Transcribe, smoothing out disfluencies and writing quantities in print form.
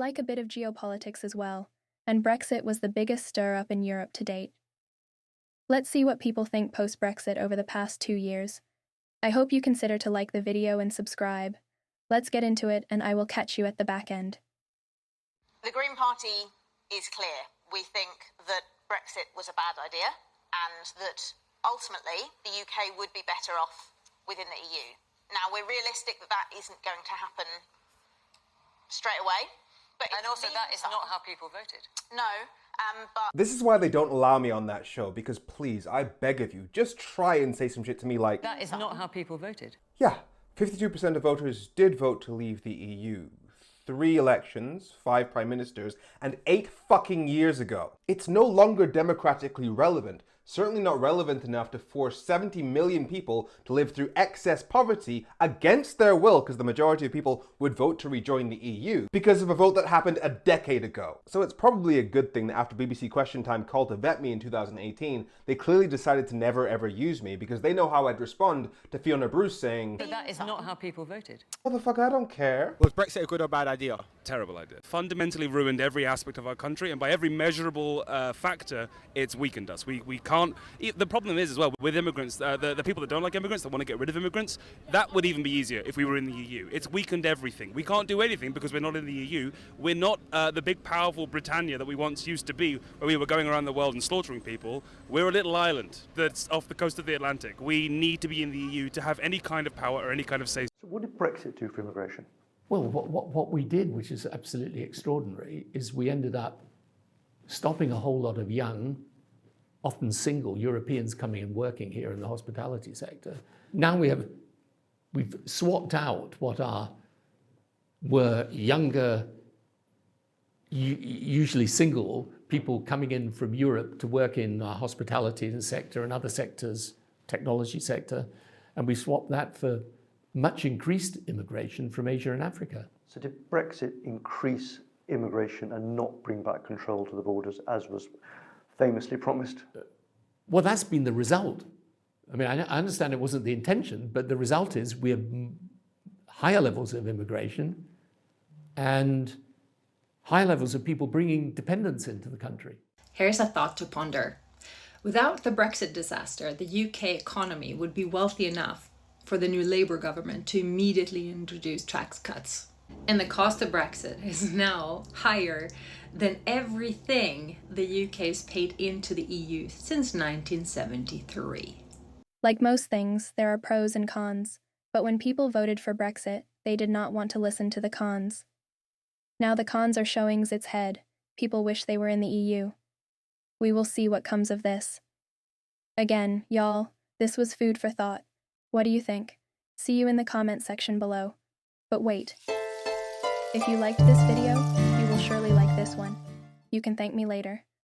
like a bit of geopolitics as well, and Brexit was the biggest stir-up in Europe to date. Let's see what people think post-Brexit over the past 2 years. I hope you consider to like the video and subscribe. Let's get into it, and I will catch you at the back end. The Green Party is clear. We think that Brexit was a bad idea and that ultimately the UK would be better off within the EU. Now, we're realistic that that isn't going to happen straight away. And also, that is not how people voted. No, but... This is why they don't allow me on that show, because please, I beg of you, just try and say some shit to me like... That is not how people voted. Yeah, 52% of voters did vote to leave the EU. 3 elections, 5 prime ministers, and 8 fucking years ago. It's no longer democratically relevant. Certainly not relevant enough to force 70 million people to live through excess poverty against their will, because the majority of people would vote to rejoin the EU, because of a vote that happened a decade ago. So it's probably a good thing that after BBC Question Time called to vet me in 2018, they clearly decided to never ever use me, because they know how I'd respond to Fiona Bruce saying, But that is not how people voted. "Motherfucker, I don't care." Was Brexit a good or bad idea? Terrible idea. Fundamentally ruined every aspect of our country, and by every measurable factor, it's weakened us. We can't... The problem is as well, with immigrants, the people that don't like immigrants, that want to get rid of immigrants, that would even be easier if we were in the EU. It's weakened everything. We can't do anything because we're not in the EU. We're not the big, powerful Britannia that we once used to be, where we were going around the world and slaughtering people. We're a little island that's off the coast of the Atlantic. We need to be in the EU to have any kind of power or any kind of say. So what did Brexit do for immigration? Well, what we did, which is absolutely extraordinary, is we ended up stopping a whole lot of young, often single Europeans coming and working here in the hospitality sector. Now we've swapped out what were younger, usually single people coming in from Europe to work in the hospitality sector and other sectors, technology sector, and we swapped that for much increased immigration from Asia and Africa. So did Brexit increase immigration and not bring back control to the borders as was famously promised? Well, that's been the result. I mean, I understand it wasn't the intention, but the result is we have higher levels of immigration and high levels of people bringing dependents into the country. Here's a thought to ponder. Without the Brexit disaster, the UK economy would be wealthy enough for the new Labour government to immediately introduce tax cuts. And the cost of Brexit is now higher than everything the UK has paid into the EU since 1973. Like most things, there are pros and cons, but when people voted for Brexit, they did not want to listen to the cons. Now the cons are showing its head. People wish they were in the EU. We will see what comes of this. Again, y'all, this was food for thought. What do you think? See you in the comment section below. But wait. If you liked this video, you will surely like this one. You can thank me later.